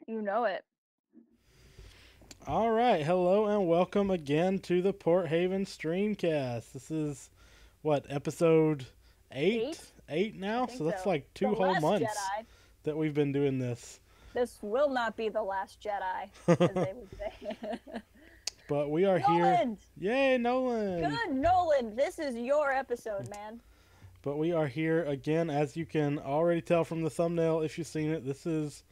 You know it. All right, hello and welcome again to the Port Haven StreamCast. This is what episode eight, 8? eight I now. think So that's so. like The two whole Last months Jedi. that we've been doing this. This will not be the Last Jedi, as they would say. But we are here. Nolan! Yay, Nolan! Good, Nolan! This is your episode, man. But we are here again, as you can already tell from the thumbnail if you've seen it. This is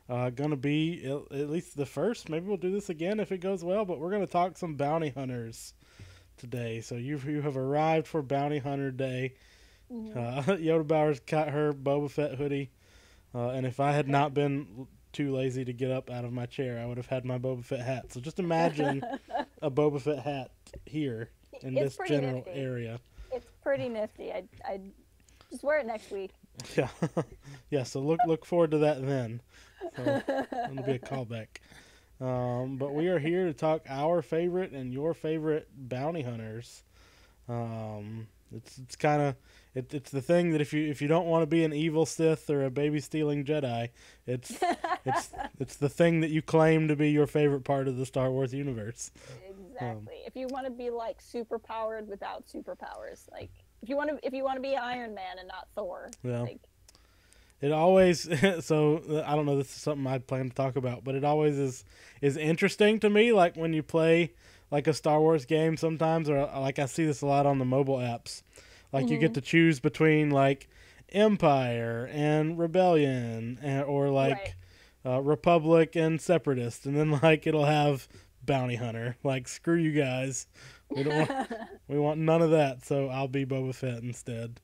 gonna be at least the first. Maybe we'll do this again if it goes well. But we're gonna talk some bounty hunters today. So you have arrived for Bounty Hunter Day. Mm-hmm. Yoda Bowers got her Boba Fett hoodie, and if I had not been too lazy to get up out of my chair, I would have had my Boba Fett hat. So just imagine a Boba Fett hat here in It's this pretty general nifty. area. It's pretty nifty. I just wear it next week. Yeah, yeah. So look forward to that then. So it'll be a callback. But we are here to talk our favorite and your favorite bounty hunters. It's kind of it's the thing that if you don't want to be an evil Sith or a baby stealing Jedi, it's it's it's the thing that you claim to be your favorite part of the Star Wars universe. Um, Exactly. If you want to be like super powered without superpowers, like if you want to be Iron Man and not Thor, yeah, like it always so I don't know. This is something I plan to talk about, but it always is interesting to me. Like when you play like a Star Wars game sometimes, or like I see this a lot on the mobile apps. Like you get mm-hmm. to choose between like Empire and Rebellion, or Right. like Republic and Separatist, and then like it'll have Bounty Hunter. Like screw you guys, we don't want we want none of that. So I'll be Boba Fett instead,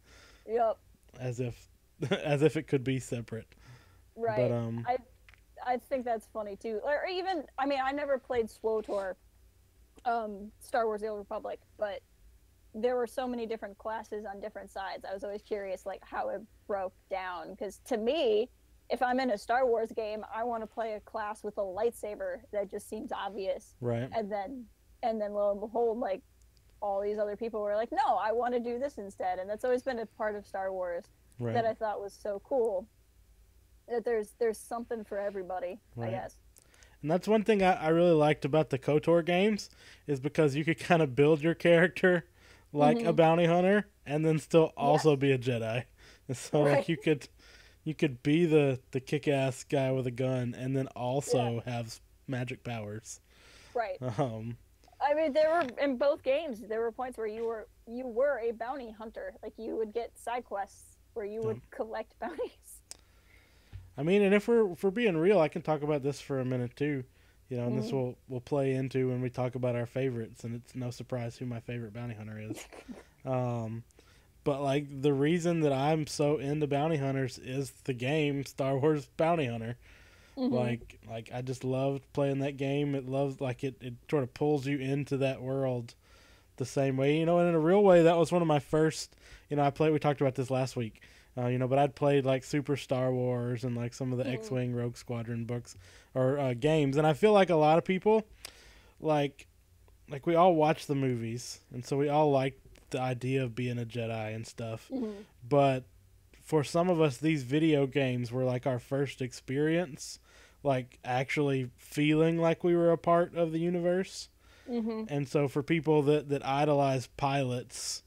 Yep. as if as if it could be separate. But Right. I think that's funny too. Or even I mean I never played SWOTOR, Star Wars: The Old Republic, but there were so many different classes on different sides. I was always curious like how it broke down because to me, if I'm in a Star Wars game, I want to play a class with a lightsaber that just seems obvious, right, and then lo and behold, like all these other people were like, no, I want to do this instead, and that's always been a part of Star Wars right, that I thought was so cool that there's something for everybody, I right. guess. And that's one thing I really liked about the KOTOR games is because you could kind of build your character like a Mm-hmm. bounty hunter and then still also Yes. be a Jedi. And so Right. like you could be the kick ass guy with a gun and then Yeah. also have magic powers. Right. Um, I mean, there were in both games. There were points where you were a bounty hunter. Like you would get side quests where you yeah. would collect bounties. I mean, and if we're being real, I can talk about this for a minute too. And this Mm-hmm. will play into when we talk about our favorites, and it's no surprise who my favorite bounty hunter is. Um, But like the reason that I'm so into bounty hunters is the game Star Wars Bounty Hunter. Mm-hmm. Like I just loved playing that game. It loves like it sort of pulls you into that world the same way. And in a real way that was one of my first, I played we talked about this last week. But I'd played like Super Star Wars and like some of the Mm-hmm. X-Wing Rogue Squadron books or games, and I feel like a lot of people like we all watch the movies, and so we all like the idea of being a Jedi and stuff. Mm-hmm. But for some of us, these video games were like our first experience, like actually feeling like we were a part of the universe. Mm-hmm. And so for people that idolize pilots,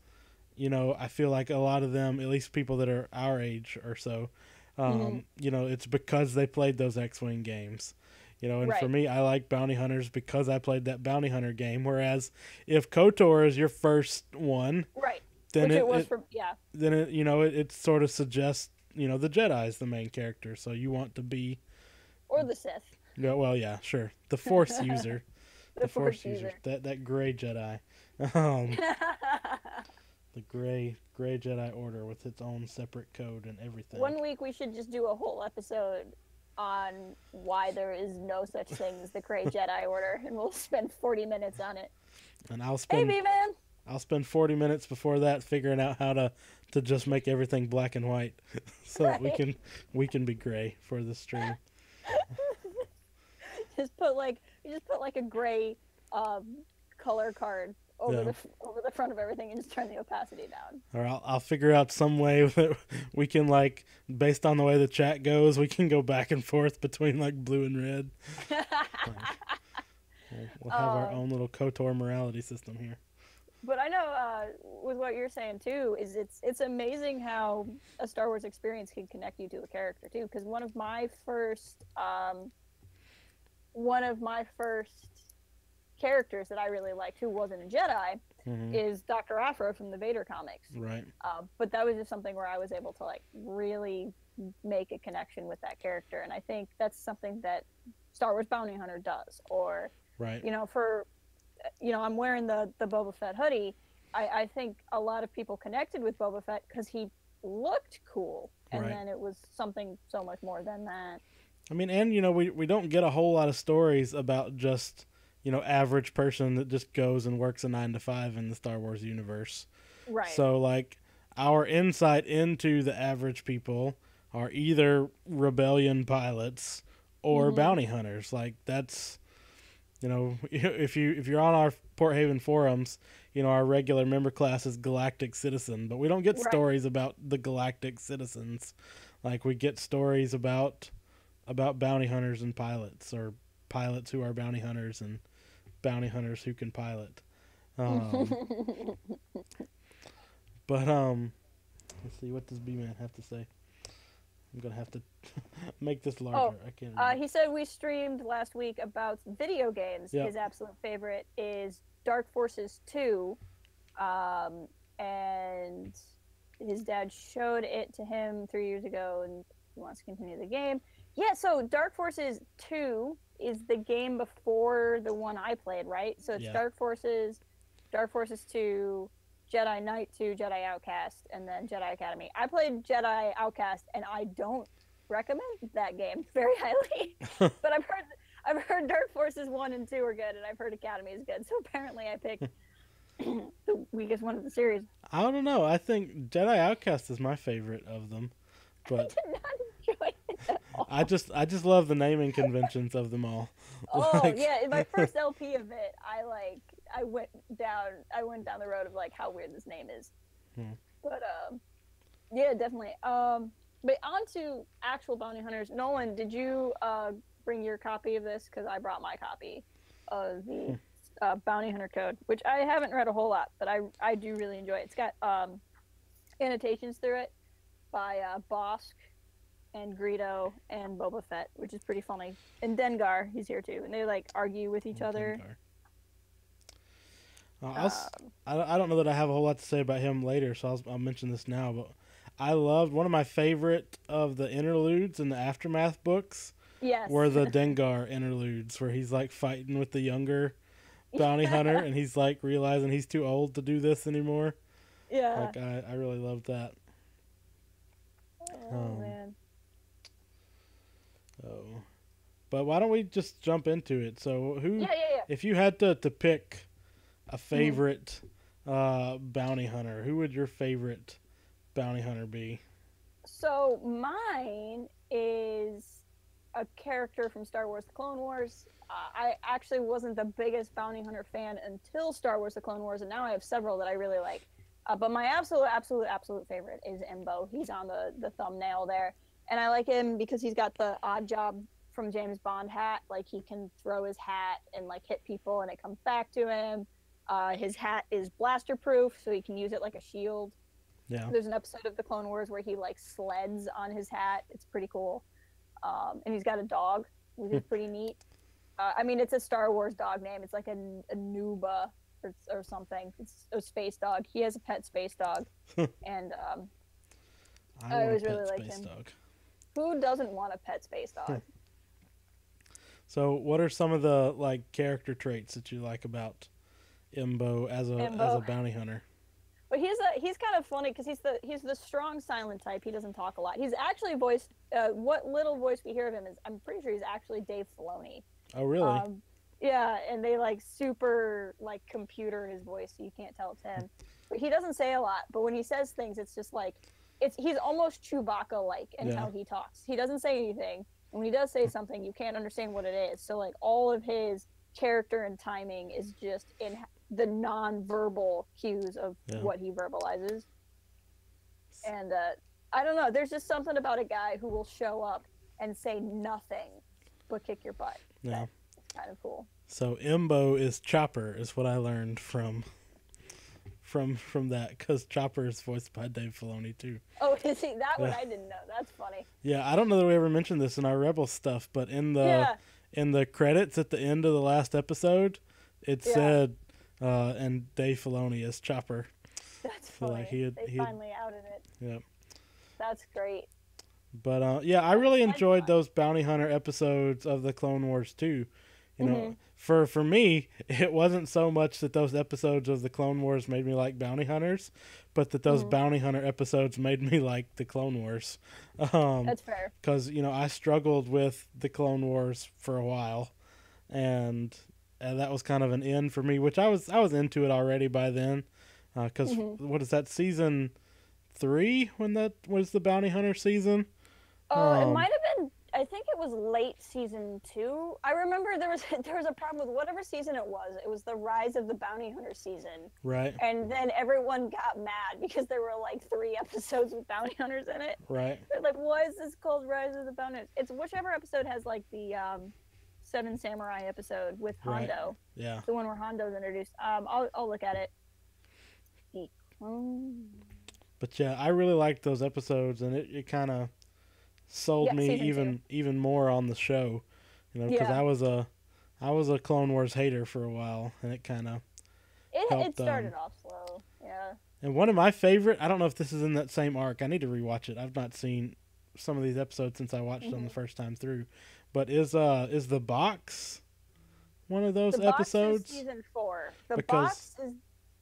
I feel like a lot of them, at least people that are our age or so, Mm-hmm. it's because they played those X-Wing games. And for Right. me, I like bounty hunters because I played that bounty hunter game. Whereas if KOTOR is your first one, Right. then Which it it, was it for yeah. then it sort of suggests the Jedi is the main character, so you want to be. Or the Sith. Yeah, well, yeah, sure, the Force user, the The Force Force user, user. that gray Jedi, um, the gray Jedi Order with its own separate code and everything. 1 week we should just do a whole episode on why there is no such thing as the Grey Jedi Order, and we'll spend 40 minutes on it. And I'll Hey, spend B-Man! I'll spend 40 minutes before that figuring out how to just make everything black and white, so that we Right? can we can be gray for the stream. just put like you just put like a gray um color card over Yeah. the over the front of everything and just turn the opacity down. Or I'll figure out some way that we can, like, based on the way the chat goes, we can go back and forth between like blue and red. Like, we'll have our um, own little KOTOR morality system here. but I know with what you're saying too is it's amazing how a Star Wars experience can connect you to a character too. Because one of my first characters that I really liked who wasn't a Jedi Hmm. is Dr. Aphra from the Vader comics. Right. But that was just something where I was able to like really make a connection with that character, and I think that's something that Star Wars Bounty Hunter does. Or, Right. I'm wearing the Boba Fett hoodie. I think a lot of people connected with Boba Fett because he looked cool, and Right. then it was something so much more than that. I mean, and we don't get a whole lot of stories about just average person that just goes and works a 9 to 5 in the Star Wars universe. Right. So like our insight into the average people are either rebellion pilots or Mm-hmm. bounty hunters. Like that's if you're on our Port Haven forums, our regular member class is Galactic Citizen, but we don't get Right. stories about the Galactic Citizens. Like we get stories about bounty hunters and pilots, or pilots who are bounty hunters and bounty hunters who can pilot. Um, but let's see, what does B-Man have to say? I'm gonna have to make this larger. Oh, I can't remember. he said we streamed last week about video games. Yep. His absolute favorite is Dark Forces 2. And his dad showed it to him 3 years ago and he wants to continue the game. Yeah, so Dark Forces 2 is the game before the one I played, right? So it's Yeah. Dark Forces 2, Jedi Knight 2, Jedi Outcast, and then Jedi Academy. I played Jedi Outcast, and I don't recommend that game very highly. But I've heard Dark Forces 1 and 2 are good, and I've heard Academy is good. So apparently, I picked the weakest one of the series. I don't know. I think Jedi Outcast is my favorite of them, but I did not enjoy it at all. I just love the naming conventions of them all. Oh Like, yeah, in my first LP of it, I went down the road of like how weird this name is. Hmm. But yeah, definitely. But on to actual bounty hunters. Nolan, did you bring your copy of this? Because I brought my copy of the Bounty Hunter Code, which I haven't read a whole lot, but I do really enjoy it. It's got annotations through it by Bosk and Greedo and Boba Fett, which is pretty funny. And Dengar, he's here too, and they like argue with each other. I don't know that I have a whole lot to say about him later, so I'll mention this now. But I loved one of my favorite of the interludes in the Aftermath books. Yes. Were the Dengar interludes, where he's like fighting with the younger bounty hunter, and he's like realizing he's too old to do this anymore. Yeah. Like I really loved that. Oh man. Oh, but why don't we just jump into it? So who? Yeah. If you had to pick a favorite bounty hunter, who would your favorite bounty hunter be? So mine is a character from Star Wars: The Clone Wars. I actually wasn't the biggest bounty hunter fan until Star Wars: The Clone Wars, and now I have several that I really like. But my absolute favorite is Imbo. He's on the thumbnail there, and I like him because he's got the Odd Job from James Bond hat. Like he can throw his hat and like hit people, and it comes back to him. His hat is blaster proof, so he can use it like a shield. Yeah. There's an episode of the Clone Wars where he like sleds on his hat. It's pretty cool. And he's got a dog, which is pretty neat. I mean, it's a Star Wars dog name. It's like a Nuba or something. It's a space dog. He has a pet space dog, and I always really liked him. Dog. Who doesn't want a pet space dog? So, what are some of the like character traits that you like about Imbo as a bounty hunter? But he's kind of funny because he's the strong silent type. He doesn't talk a lot. He's actually voiced. What little voice we hear of him is, I'm pretty sure he's actually Dave Filoni. Oh, really? Yeah, and they like super like computer his voice, so you can't tell it's him. But he doesn't say a lot. But when he says things, it's just like he's almost Chewbacca like in how he talks. He doesn't say anything, and when he does say something, you can't understand what it is. So like all of his character and timing is just in the non-verbal cues of Yeah. what he verbalizes. And I don't know, there's just something about a guy who will show up and say nothing but kick your butt. Yeah. That's kind of cool. So Imbo is Chopper, is what I learned from that, because Chopper is voiced by Dave Filoni too. Oh, is he? That one I didn't know. That's funny. Yeah, I don't know that we ever mentioned this in our Rebel stuff, but in the credits at the end of the last episode, it said, and Dave Filoni is Chopper. That's so funny. They finally outed it. Yeah. That's great. But I really enjoyed those bounty hunter episodes of the Clone Wars too. You know, for me, it wasn't so much that those episodes of the Clone Wars made me like bounty hunters, but that those bounty hunter episodes made me like the Clone Wars. That's fair. Because I struggled with the Clone Wars for a while, and that was kind of an end for me, which I was into it already by then. Because what is that, season 3 when that was the bounty hunter season? Oh, it might have been. I think it was late season 2. I remember there was a problem with whatever season it was. It was the Rise of the Bounty Hunter season. Right. And then everyone got mad because there were like 3 episodes with bounty hunters in it. Right. They're like, why is this called Rise of the Bounty Hunters? It's whichever episode has like the Seven Samurai episode with Hondo. Right. Yeah. The one where Hondo's introduced. I'll look at it. But yeah, I really liked those episodes, and it kind of sold me even more on the show, because I was a Clone Wars hater for a while, and it kind of it started off slow. Yeah. And one of my favorite, I don't know if this is in that same arc, I need to rewatch it, I've not seen some of these episodes since I watched them the first time through, but is the box one of those episodes? Box is season 4.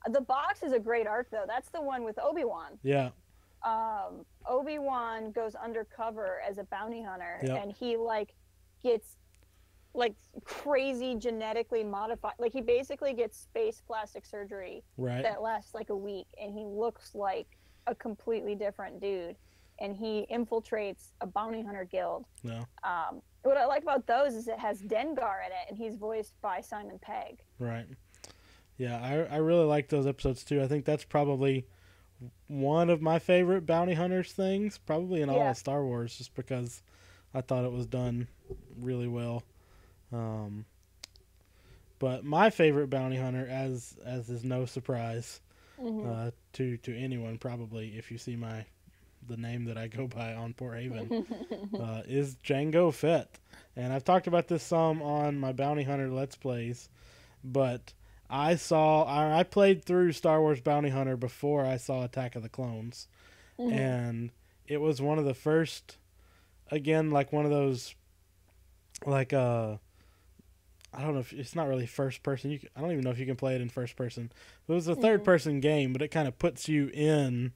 The box is a great arc though. That's the one with Obi-Wan. Yeah. Obi-Wan goes undercover as a bounty hunter, and he gets crazy genetically modified. Like, he basically gets space plastic surgery that lasts like a week, and he looks like a completely different dude. And he infiltrates a bounty hunter guild. Yeah. What I like about those is it has Dengar in it, and he's voiced by Simon Pegg. Right. Yeah, I really like those episodes too. I think that's probably one of my favorite bounty hunters things, probably in all of Star Wars, just because I thought it was done really well. But my favorite bounty hunter, as is no surprise to anyone probably, if you see the name that I go by on Port Haven, is Jango Fett. And I've talked about this some on my bounty hunter Let's Plays, but I played through Star Wars Bounty Hunter before I saw Attack of the Clones, and it was one of the first, again, like one of those, like I don't know if it's not really first person. I don't even know if you can play it in first person. It was a third person game, but it kind of puts you in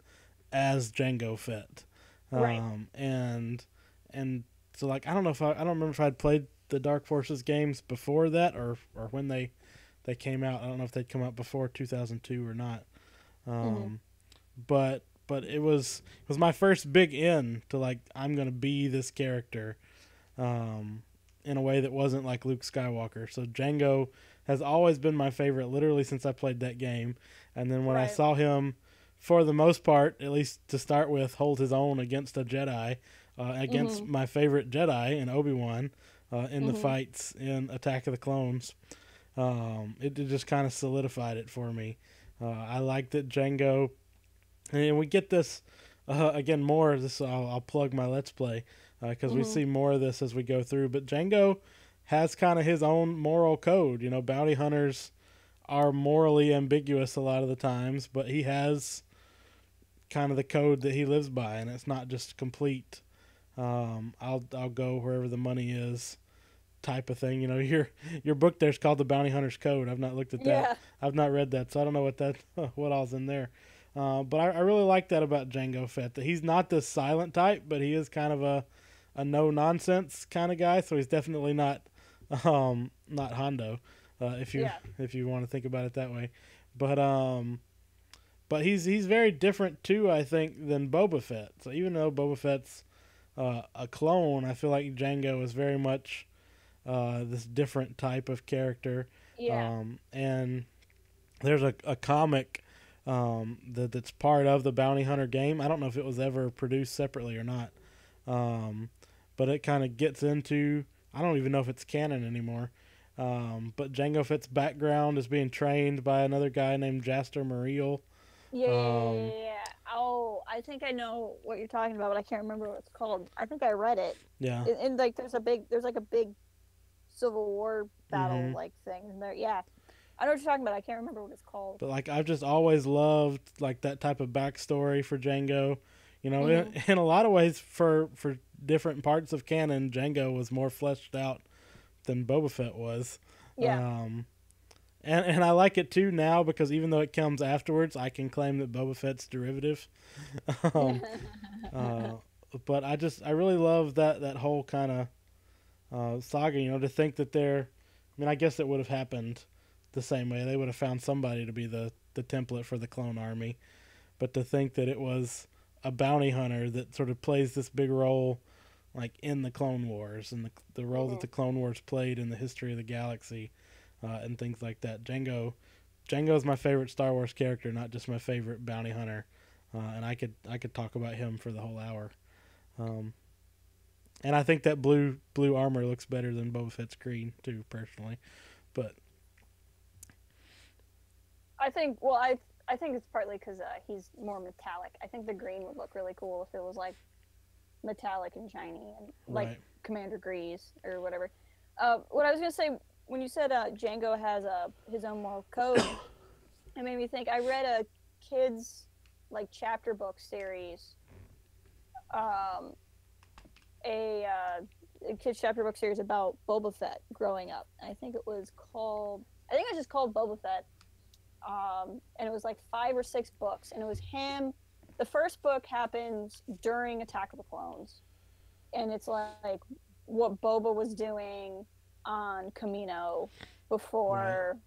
as Jango Fett, and so like I don't remember if I'd played the Dark Forces games before that or when they came out. I don't know if they'd come out before 2002 or not. But it was my first big in to, like, I'm going to be this character in a way that wasn't like Luke Skywalker. So Jango has always been my favorite, literally since I played that game. And then when I saw him, for the most part, at least to start with, hold his own against a Jedi, against my favorite Jedi in Obi-Wan, in the fights in Attack of the Clones, it just kind of solidified it for me. I liked that Jango, and we get this again more. I'll plug my Let's Play because we see more of this as we go through. But Jango has kind of his own moral code. Bounty hunters are morally ambiguous a lot of the times, but he has kind of the code that he lives by, and it's not just complete. I'll go wherever the money is type of thing. Your book there's called The Bounty Hunter's Code. I've not looked at that. I've not read that, so I don't know what all's in there. But I really like that about Jango Fett, that he's not this silent type, but he is kind of a no nonsense kind of guy. So he's definitely not Hondo, if you want to think about it that way. But he's very different too, I think, than Boba Fett. So even though Boba Fett's a clone, I feel like Jango is very much this different type of character. And there's a comic that's part of the Bounty Hunter game. I don't know if it was ever produced separately or not, um, but it kind of gets into. I don't even know if it's canon anymore. But Jango Fett's background is being trained by another guy named Jaster Muriel. Yeah, yeah, yeah, Um, yeah, yeah. Oh, I think I know what you're talking about, but I can't remember what it's called. I think I read it. yeah. And like, there's like a big Civil War battle hmm like thing in there. Yeah, I know what you're talking about. I can't remember what it's called. But like I've just always loved like that type of backstory for Django. You know, Hmm. in a lot of ways, for different parts of canon, Django was more fleshed out than Boba Fett was. Yeah. Um, and I like it too now because even though it comes afterwards, I can claim that Boba Fett's derivative. um, uh, but I really love that whole kind of saga. You know, to think that they're, I mean, I guess it would have happened the same way. They would have found somebody to be the template for the clone army, but to think that it was a bounty hunter that sort of plays this big role, like in the Clone Wars and the role that Hmm. the Clone Wars played in the history of the galaxy, and things like that. Django is my favorite Star Wars character, not just my favorite bounty hunter, and I could talk about him for the whole hour. Um, and I think that blue armor looks better than Boba Fett's green too, personally. But I think. Well, I think it's partly because he's more metallic. I think the green would look really cool if it was like metallic and shiny and like right, Commander Grease or whatever. What I was gonna say when you said Django has his own moral code, it made me think. I read a kids like chapter book series, um, a kids chapter book series about Boba Fett growing up. I think it was called. I think it was just called Boba Fett, and it was like 5 or 6 books, and it was him. The first book happens during Attack of the Clones, and it's like what Boba was doing on Camino right, before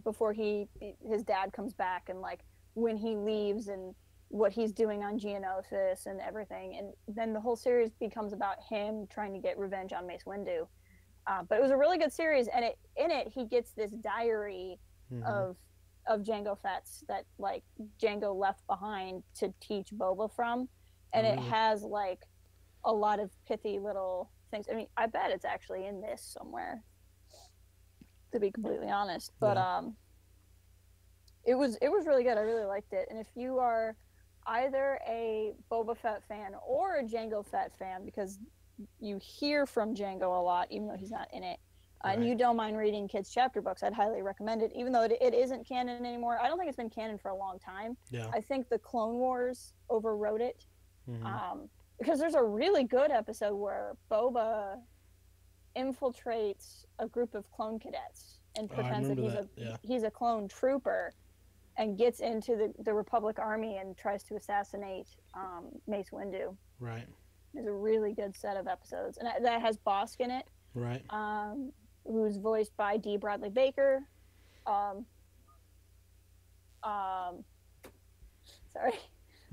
before his dad comes back, and like when he leaves and what he's doing on Geonosis and everything. And then the whole series becomes about him trying to get revenge on Mace Windu. But it was a really good series, and in it he gets this diary hmm of Jango Fett's that like Jango left behind to teach Boba from, oh and it really, has like a lot of pithy little things. I mean, I bet it's actually in this somewhere, to be completely honest. But yeah, it was really good. I really liked it. And if you are either a Boba Fett fan or a Jango Fett fan, because you hear from Jango a lot, even though he's not in it, and right, you don't mind reading kids' chapter books, I'd highly recommend it. Even though it isn't canon anymore, I don't think it's been canon for a long time. yeah, I think the Clone Wars overwrote it, hmm um, because there's a really good episode where Boba infiltrates a group of clone cadets and oh, I pretends that remember that, yeah, he's a clone trooper and gets into the Republic Army and tries to assassinate Mace Windu. right, There's a really good set of episodes, and that has Bosk in it, right. um, who's voiced by D. Bradley Baker. Um, um, sorry,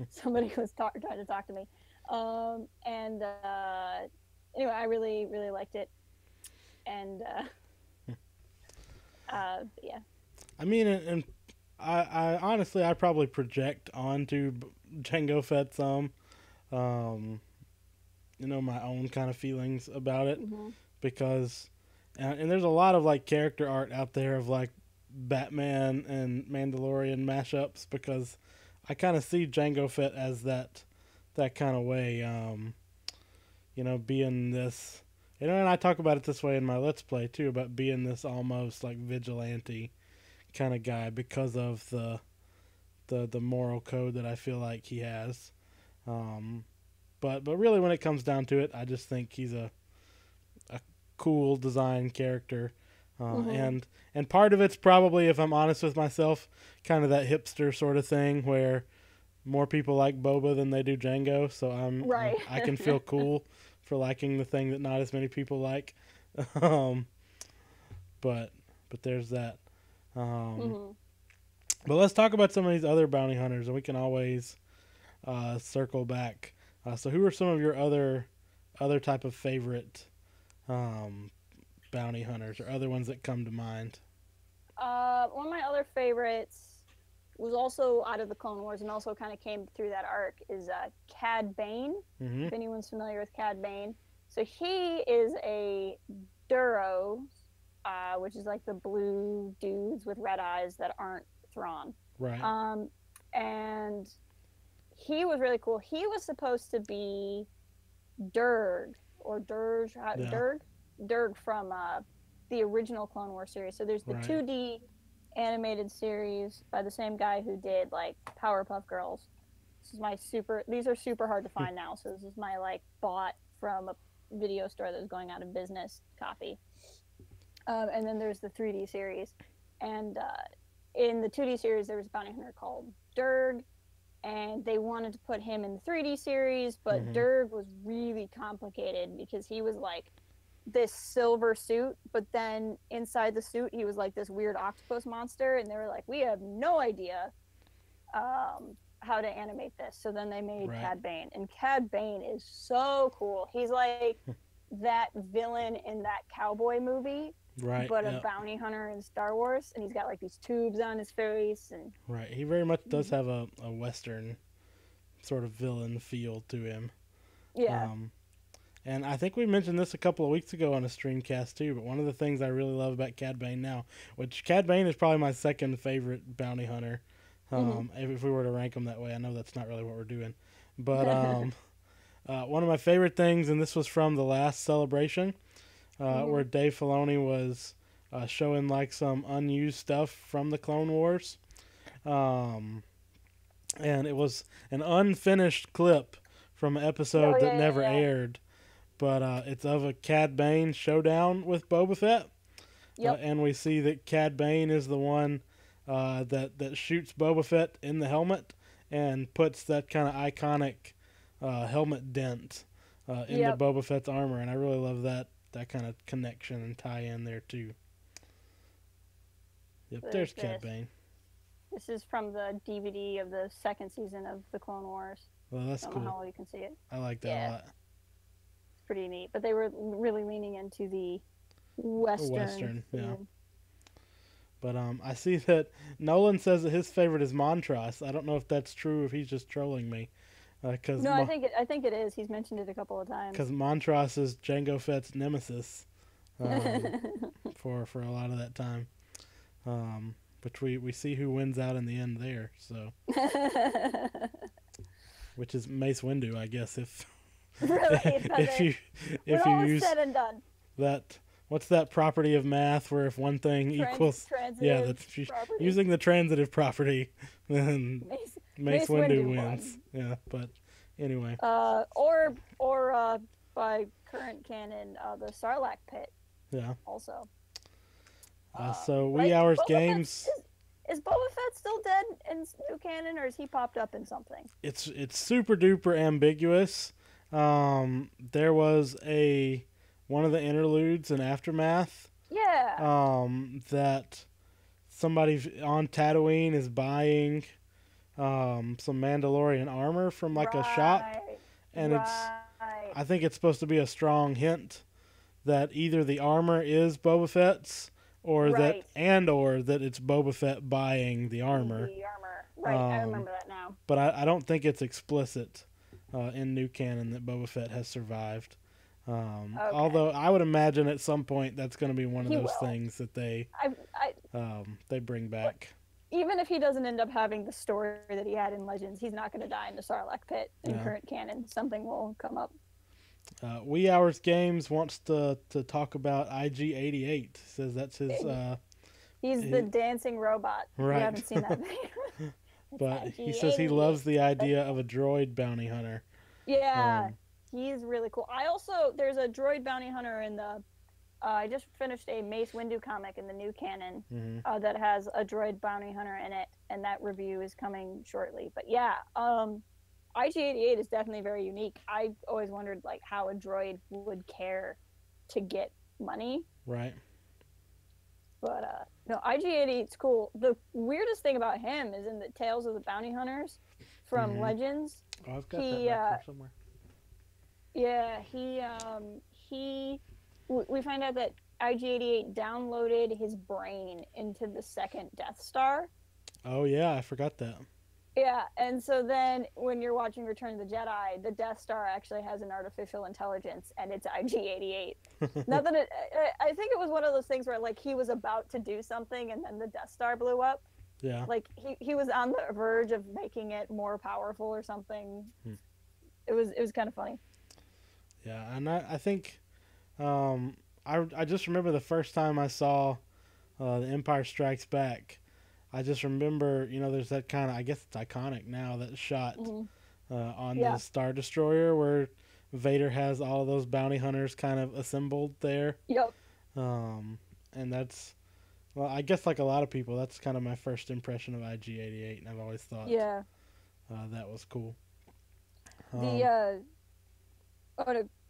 somebody was trying to talk to me. And anyway, I really really liked it, and yeah. I mean, and I honestly, I probably project onto Jango Fett some, um, my own kind of feelings about it Mm-hmm. because, and there's a lot of like character art out there of like Batman and Mandalorian mashups because I kind of see Jango Fett as that kind of way, being this. And I talk about it this way in my Let's Play too, about being this almost like vigilante kind of guy because of the moral code that I feel like he has. Um, but really, when it comes down to it, I just think he's a cool design character, Mm-hmm. and part of it's probably, if I'm honest with myself, kind of that hipster sort of thing where more people like Boba than they do Django, so Right. I can feel cool for liking the thing that not as many people like. um, but but there's that. Um, Mm-hmm. but let's talk about some of these other bounty hunters, and we can always circle back. So, who are some of your other type of favorite um, bounty hunters, or other ones that come to mind? One of my other favorites was also out of the Clone Wars and also kind of came through that arc is Cad Bane. Mm-hmm. If anyone's familiar with Cad Bane, so he is a Duro, which is like the blue dudes with red eyes that aren't Thrawn. Right. And he was really cool. He was supposed to be Durg or Durg, Yeah. Durg from the original Clone Wars series. So there's the Right. 2D animated series by the same guy who did like Powerpuff Girls. This is my super. These are super hard to find now. So this is my like bought from a video store that was going out of business copy. And then there's the 3D series, and in the 2D series there was a bounty hunter called Durg, and they wanted to put him in the 3D series, but Mhm. Durg was really complicated because he was like this silver suit, but then inside the suit he was like this weird octopus monster, and they were like, we have no idea how to animate this. So then they made Right. Cad Bane, and Cad Bane is so cool. He's like that villain in that cowboy movie, Right. but Yep. a bounty hunter in Star Wars, and he's got like these tubes on his face, and Right. He very much does have a Western sort of villain feel to him. yeah. And I think we mentioned this a couple of weeks ago on a StreamCast too, but one of the things I really love about Cad Bane now, which Cad Bane is probably my second favorite bounty hunter, if we were to rank them that way. I know that's not really what we're doing. But one of my favorite things, and this was from the last celebration, where Dave Filoni was showing like some unused stuff from the Clone Wars. And it was an unfinished clip from an episode that never aired. But it's of a Cad Bane showdown with Boba Fett. Yep. And we see that Cad Bane is the one that shoots Boba Fett in the helmet and puts that kind of iconic helmet dent into Boba Fett's armor. And I really love that kind of connection and tie-in there, too. Yep, there's Cad Bane. This is from the DVD of the second season of the Clone Wars. Well, that's cool. I don't know how well you can see it. I like that a lot. Pretty neat, but they were really leaning into the Western yeah. But I see that Nolan says that his favorite is Montross. I don't know if that's true, if he's just trolling me. No, I think it is. He's mentioned it a couple of times. Because Montross is Jango Fett's nemesis for a lot of that time. Which we see who wins out in the end there. So, which is Mace Windu, I guess. If really, if you use said and done. That, what's that property of math where if one thing equals that's using the transitive property, then Mace Windu wins. Yeah, but anyway. Or by current canon, the Sarlacc pit. Yeah. Also. So Wee Hours Games. Is Boba Fett still dead in new canon, or has he popped up in something? It's super duper ambiguous. There was one of the interludes in Aftermath. Yeah. That somebody on Tatooine is buying some Mandalorian armor from like a shop, and I think it's supposed to be a strong hint that either the armor is Boba Fett's or that it's Boba Fett buying the armor. Right, I remember that now. But I don't think it's explicit in new canon that Boba Fett has survived. Although I would imagine at some point that's going to be one of those things that they bring back. Even if he doesn't end up having the story that he had in Legends, he's not going to die in the Sarlacc pit in current canon. Something will come up. Wee Hours Games wants to talk about IG-88. Says that's his. He's the dancing robot. Right. You haven't seen that video. But he says he loves the idea of a droid bounty hunter. Yeah, he's really cool. There's a droid bounty hunter in the. I just finished a Mace Windu comic in the new canon that has a droid bounty hunter in it, and that review is coming shortly. But yeah, IG-88 is definitely very unique. I always wondered like how a droid would care to get money. Right. But no, IG-88 is cool. The weirdest thing about him is in the Tales of the Bounty Hunters from Legends. Oh, I've got that back somewhere. Yeah, we find out that IG-88 downloaded his brain into the second Death Star. Oh yeah, I forgot that. Yeah, and so then when you're watching Return of the Jedi, the Death Star actually has an artificial intelligence, and it's IG-88. Not that I think it was one of those things where like he was about to do something, and then the Death Star blew up. Yeah. Like he was on the verge of making it more powerful or something. It was kind of funny. Yeah, and I think I just remember the first time I saw The Empire Strikes Back. I just remember, there's that kind of, I guess it's iconic now, that shot on the Star Destroyer where Vader has all of those bounty hunters kind of assembled there. Yep. And that's, well, I guess like a lot of people, that's kind of my first impression of IG-88, and I've always thought that was cool.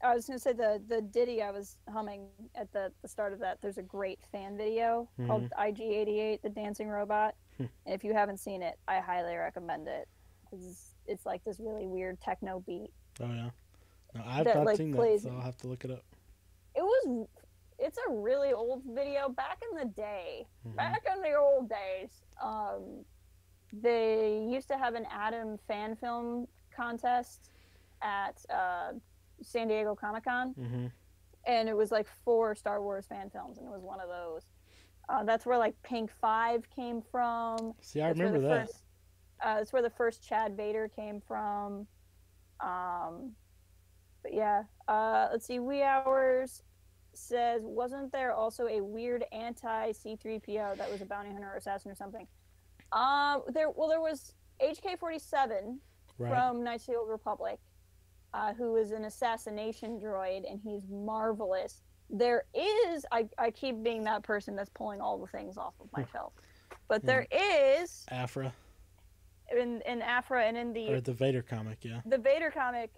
I was going to say the ditty I was humming at the start of that. There's a great fan video called IG-88, the dancing robot. And if you haven't seen it, I highly recommend it. It's like this really weird techno beat. Oh yeah, no, I've not seen that, so I'll have to look it up. It's a really old video back in the day. Back in the old days, they used to have an Adam fan film contest at San Diego Comic-Con, and it was like 4 Star Wars fan films, and it was one of those. That's where like Pink 5 came from. See, I remember that. That's where the first Chad Vader came from. But yeah, let's see. Wee Hours says, wasn't there also a weird anti C-3PO that was a bounty hunter or assassin or something? There was HK-47 from Knights of the Old Republic, who is an assassination droid, and he's marvelous. There is, I keep being that person that's pulling all the things off of my shelf, but there is Afra. In Afra and in the Vader comic, yeah. The Vader comic.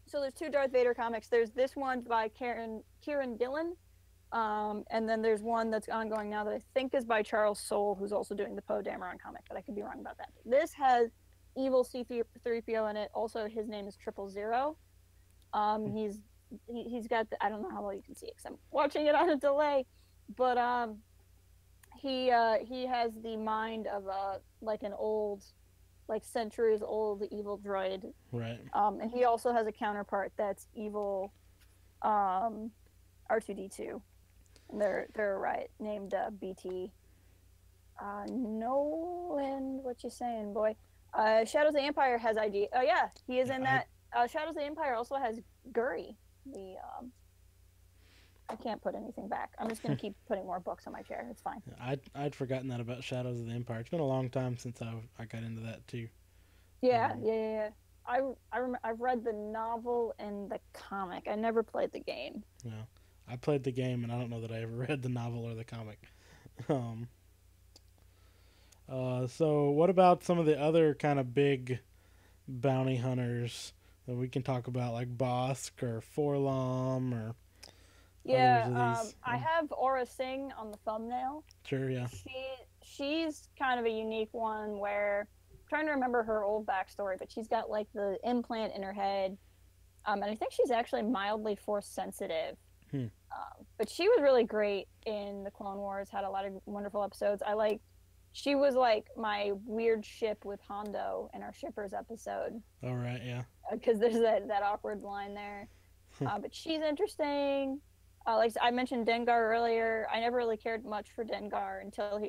So there's 2 Darth Vader comics. There's this one by Kieran Gillen, and then there's one that's ongoing now that I think is by Charles Soule, who's also doing the Poe Dameron comic, but I could be wrong about that. This has evil C-3PO in it. Also, his name is 000. He's got I don't know how well you can see it because I'm watching it on a delay, but he has the mind of like an old, like centuries old evil droid. Right. And he also has a counterpart that's evil, R2D2. And they're right named BT. Nolan, what you saying, boy? Shadows of the Empire has ID. Oh yeah, he is in that. Shadows of the Empire also has Guri. I can't put anything back. I'm just gonna keep putting more books on my chair. It's fine. I'd forgotten that about Shadows of the Empire. It's been a long time since I got into that too. Yeah. I remember, I've read the novel and the comic. I never played the game. No, I played the game, and I don't know that I ever read the novel or the comic. So what about some of the other kind of big bounty hunters that we can talk about, like Bosk or Forlom or I have Aura Singh on the thumbnail. Sure, yeah. She's kind of a unique one where I'm trying to remember her old backstory, but she's got like the implant in her head, and I think she's actually mildly force sensitive. But she was really great in the Clone Wars. Had a lot of wonderful episodes. She was like my weird ship with Hondo in our Shippers episode. All right, yeah. Because there's that awkward line there. But she's interesting. Like I mentioned Dengar earlier. I never really cared much for Dengar until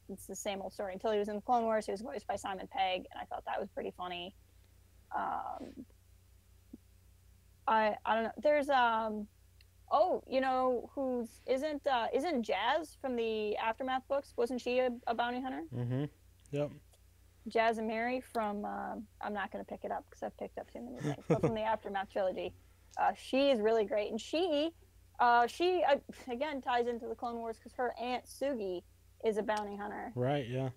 it's the same old story. Until he was in the Clone Wars, he was voiced by Simon Pegg, and I thought that was pretty funny. I don't know. There's isn't Jazz from the Aftermath books? Wasn't she a bounty hunter? Mm-hmm. Yep. Jazz and Mary from I'm not going to pick it up because I've picked up too many things. But from the Aftermath trilogy, she is really great, and she again ties into the Clone Wars because her aunt Sugi is a bounty hunter. Right. Yeah.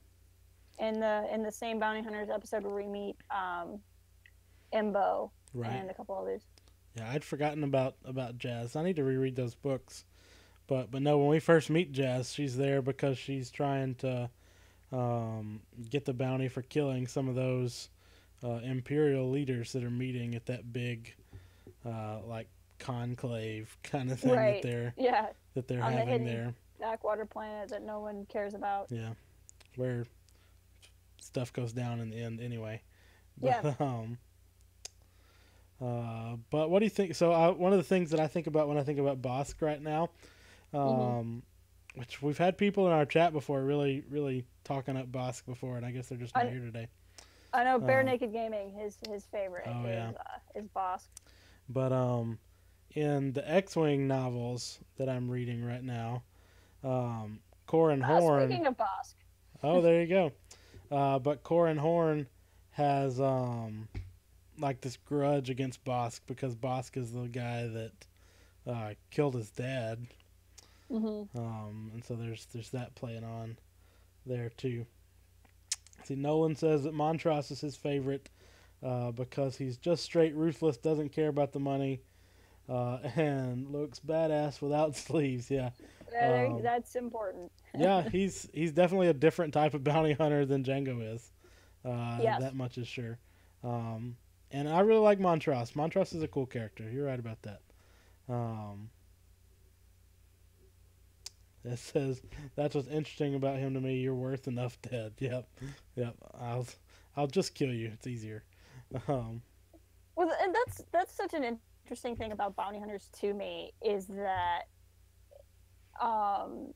In the same bounty hunters episode where we meet Embo and a couple others. Yeah, I'd forgotten about Jazz. I need to reread those books. But no, when we first meet Jazz, she's there because she's trying to get the bounty for killing some of those Imperial leaders that are meeting at that big like conclave kind of thing Right. Yeah. that they're On the having hidden there. backwater planet that no one cares about. Yeah, where stuff goes down in the end anyway. Yeah. But but what do you think? So one of the things that I think about when I think about Bosk right now, Hmm. which we've had people in our chat before really talking up Bosk before, and I guess they're just not I here today. I know Bare Um, Naked Gaming. His favorite oh yeah, is Bosk. but in the X-wing novels that I'm reading right now, Corin Horn. Speaking of Bosk. Oh, there you go. But Corin Horn has like this grudge against Bosk because Bosk is the guy that killed his dad. Hmm. And so there's that playing on there too. See, Nolan says that Montross is his favorite because he's just straight ruthless, doesn't care about the money, and looks badass without sleeves. Yeah, That's important. yeah, he's definitely a different type of bounty hunter than Django is. Yes. That much is sure. And I really like Montross. Montross is a cool character. You're right about that. It says that's what's interesting about him to me. You're worth enough dead. Yep. I'll just kill you. It's easier. Um, Well, and that's such an interesting thing about bounty hunters to me is that um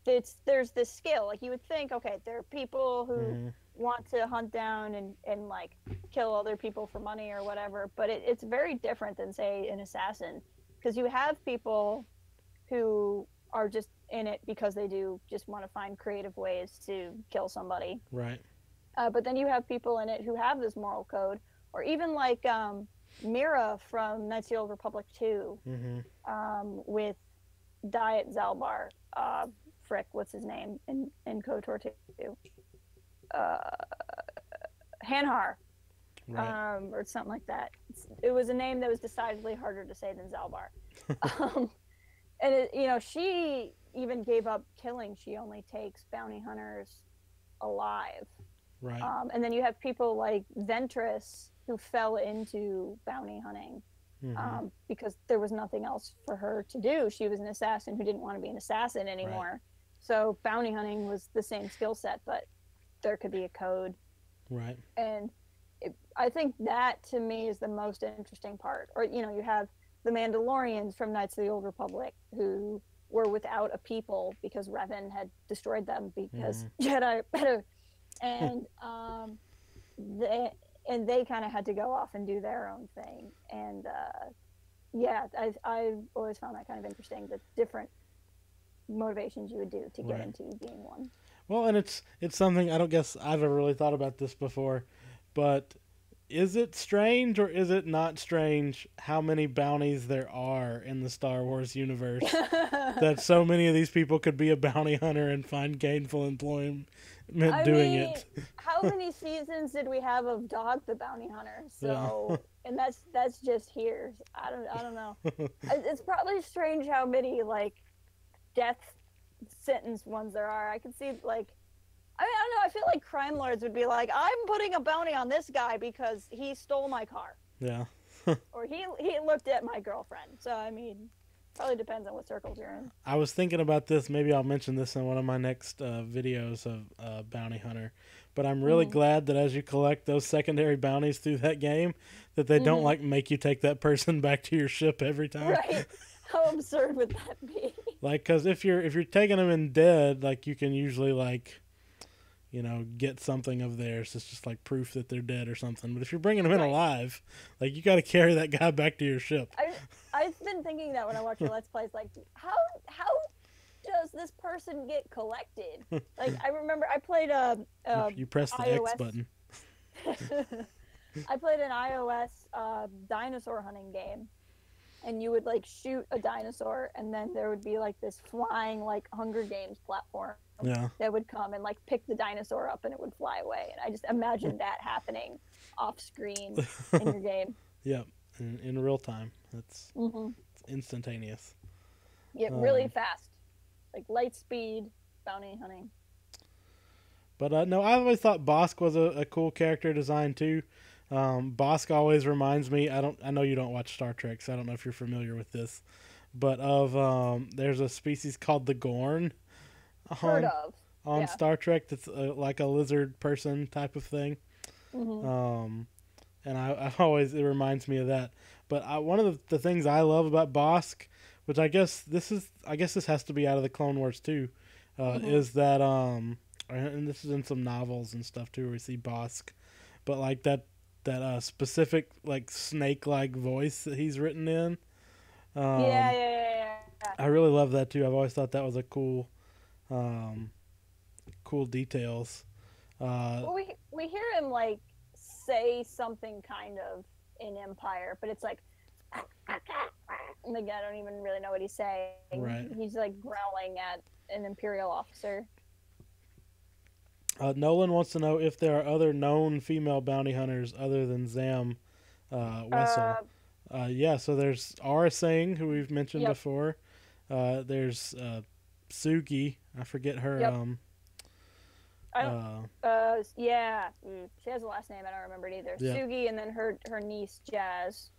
there's this skill. Like you would think, okay, there are people who mm-hmm. want to hunt down and like kill other people for money or whatever, but it's very different than say an assassin, because you have people who are just in it because they do just want to find creative ways to kill somebody. Right. But then you have people in it who have this moral code, or even like Mira from Knights of the Old Republic 2, Mm-hmm. with Diet Zalbar. Frick, what's his name in KOTOR 2? Hanhar, Right. or something like that. It was a name that was decidedly harder to say than Zalbar. And she even gave up killing. She only takes bounty hunters alive. Right. And then you have people like Ventress who fell into bounty hunting Mm-hmm. because there was nothing else for her to do. She was an assassin who didn't want to be an assassin anymore. Right. So bounty hunting was the same skill set, but there could be a code. Right. And I think that to me is the most interesting part. Or, you have the Mandalorians from Knights of the Old Republic who were without a people because Revan had destroyed them because Jedi and they kind of had to go off and do their own thing. And yeah, I've always found that kind of interesting, the different motivations you would do to get Right. into being one. Well, and it's something I don't guess I've ever really thought about this before, but is it strange or is it not strange how many bounties there are in the Star Wars universe? That so many of these people could be a bounty hunter and find gainful employment doing it. How many seasons did we have of Dog the Bounty Hunter? So, Yeah. and that's just here. I don't know. It's probably strange how many like death sentence ones there are. I could see like, I don't know. I feel like crime lords would be like, I'm putting a bounty on this guy because he stole my car. Yeah. Or he looked at my girlfriend. So I mean, probably depends on what circles you're in. I was thinking about this. Maybe I'll mention this in one of my next videos of Bounty Hunter. But I'm really glad that as you collect those secondary bounties through that game, that they don't like make you take that person back to your ship every time. Right? How absurd would that be? Like, because if you're taking them in dead, like you can usually like, get something of theirs. It's just like proof that they're dead or something. But if you're bringing them in alive, like you got to carry that guy back to your ship. I've been thinking that when I watch your Let's Plays, like how does this person get collected? Like I remember I played You press the iOS. X button. I played an iOS dinosaur hunting game, and you would like shoot a dinosaur, and then there would be like this flying like Hunger Games platform that would come and like pick the dinosaur up, and it would fly away. And I just imagined that happening off screen in your game. Yep, in real time. It's instantaneous. Yeah, really fast, like light speed bounty hunting. But no, I always thought Bosk was a cool character design too. Bosk always reminds me. I know you don't watch Star Trek, so I don't know if you're familiar with this, but of there's a species called the Gorn Heard on of. on Yeah. Star Trek that's like a lizard person type of thing. Hmm. Um, and I always it reminds me of that. But one of the things I love about Bosk, which I guess this has to be out of the Clone Wars too, Hmm. is that and this is in some novels and stuff too where we see Bosk, but like that specific like snake like voice that he's written in. Yeah, Um, yeah, yeah, yeah. I really love that too. I've always thought that was a um, cool details. Uh, Well, we hear him like say something kind of in Empire, but it's like, like I don't even really know what he's saying. right. He's like growling at an Imperial officer. Nolan wants to know if there are other known female bounty hunters other than Zam Wessel. Uh, Yeah, so there's Aura Singh, who we've mentioned yep, before. There's Sugi. I forget her. yep. I don't. Uh, Yeah. She has a last name. I don't remember it either. yeah. Sugi, and then her niece Jazz.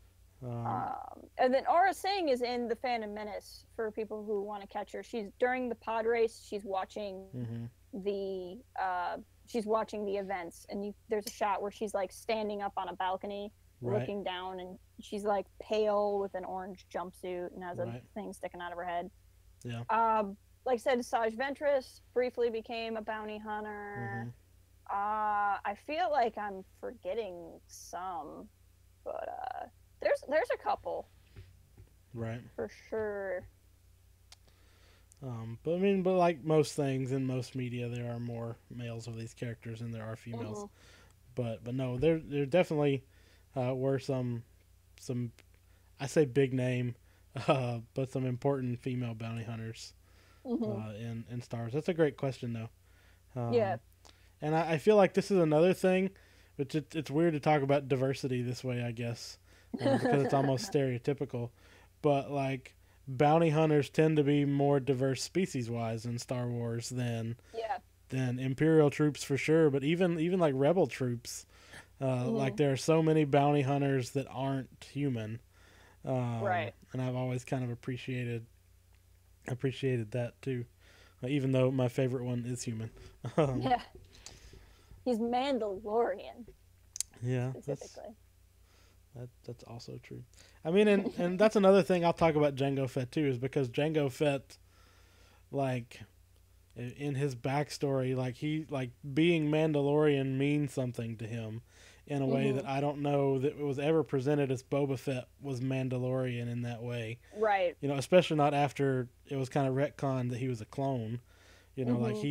Um, And then Aura Singh is in the Phantom Menace for people who want to catch her. She's during the pod race. mm-hmm. The she's watching the events, and there's a shot where she's like standing up on a balcony, Right. looking down, and she's like pale with an orange jumpsuit and has a Right. thing sticking out of her head. Yeah. Like I said, Saj Ventress briefly became a bounty hunter. Mm-hmm. I feel like I'm forgetting some, but there's a couple Right. for sure. But I mean, but like most things in most media, there are more males of these characters than there are females. Hmm. But no, there definitely were some I say big name, but some important female bounty hunters Hmm. in Star Wars. That's a great question though. Yeah. And I feel like this is another thing, which it's weird to talk about diversity this way, I guess, because it's almost stereotypical. But like bounty hunters tend to be more diverse species wise in Star Wars Yeah. than Imperial troops for sure. But even like Rebel troops, like Hmm. there are so many bounty hunters that aren't human, Right. and I've always kind of appreciated that too. Even though my favorite one is human. um, Yeah. He's Mandalorian yeah, specifically. that's also true. I mean, and that's another thing I'll talk about Jango Fett too, is because Jango Fett, like, in his backstory, like he like being Mandalorian means something to him, in a way Hmm. that I don't know that it was ever presented as Boba Fett was Mandalorian in that way. Right. You know, especially not after it was kind of retconned that he was a clone. You know, like Hmm.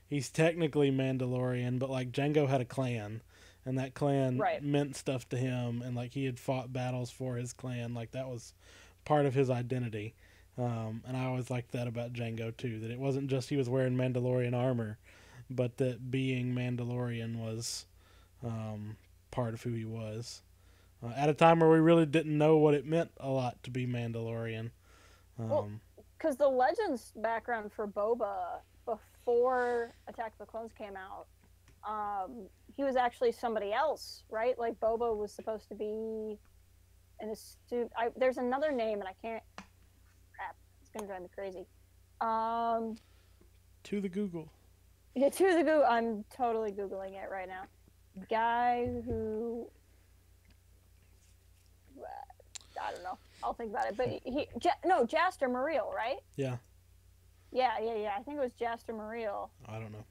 he's technically Mandalorian, but like Jango had a clan, and that clan Right. meant stuff to him, and like he had fought battles for his clan, like that was part of his identity. And I always liked that about Jango too, that it wasn't just he was wearing Mandalorian armor, but that being Mandalorian was um, part of who he was. At a time where we really didn't know what it meant a lot to be Mandalorian. Well, Um, because the Legends background for Boba before Attack of the Clones came out, he was actually somebody else, right? Like Boba was supposed to be an astute. There's another name, and I can't. Crap, it's gonna drive me crazy. Um, to the Google. yeah, to the Google. I'm totally googling it right now. Guy who I don't know. I'll think about it. But no, Jaster Muriel, right? Yeah, Yeah, yeah, yeah. I think it was Jaster Muriel. I don't know.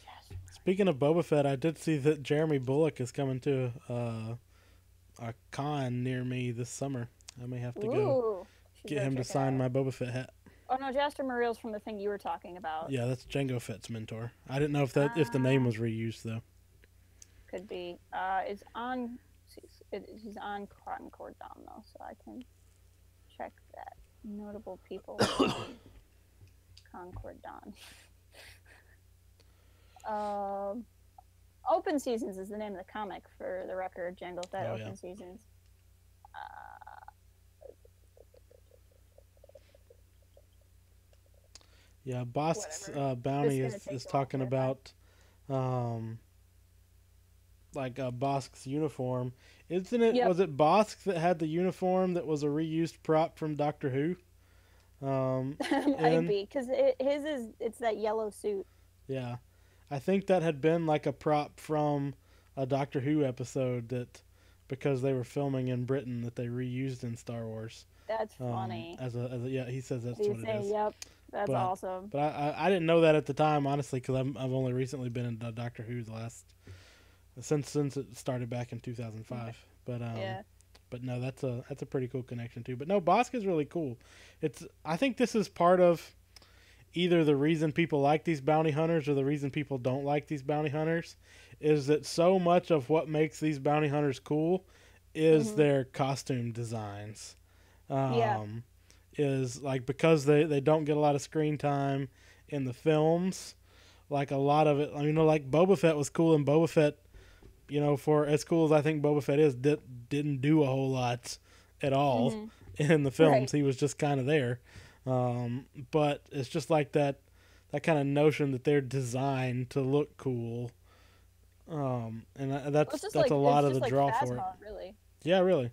Jaster. Speaking of Boba Fett, I did see that Jeremy Bullock is coming to a con near me this summer. I may have to go Ooh, should get go him to check it sign out. my Boba Fett hat. Oh no, Jaster Muriel's from the thing you were talking about. Yeah, that's Jango Fett's mentor. I didn't know if the name Uh, was reused though. could be. It's on. He's on Concord Dom though, so I can check that. Notable people on Concord Dawn. Open Seasons is the name of the comic, for the record. Jango Fett. Oh Open yeah. Seasons. Yeah, Bosk's Whatever. bounty This is gonna is take a while talking to find. about um, like Bosk's uniform. Isn't it? Yep. Was it Bosk that had the uniform that was a reused prop from Doctor Who? Might In be because his is it's that yellow suit. Yeah, I think that had been like a prop from a Doctor Who episode that because they were filming in Britain that they reused in Star Wars. That's funny. As a yeah, he says that's You what it say, is. yep, that's But awesome. I didn't know that at the time honestly because I've only recently been in Doctor Who the last since it started back in 2005. Yeah. But no, that's a pretty cool connection too. But no, Bosk is really cool. I think this is part of either the reason people like these bounty hunters or the reason people don't like these bounty hunters is that so much of what makes these bounty hunters cool is their costume designs. Yeah. Is like because they don't get a lot of screen time in the films, like a lot of it, like Boba Fett was cool and Boba Fett, for as cool as I think Boba Fett is, didn't do a whole lot at all in the films. Right. He was just kind of there. But it's just like that kind of notion that they're designed to look cool. And that's a lot of the draw Phasma, for it. really. Yeah, really.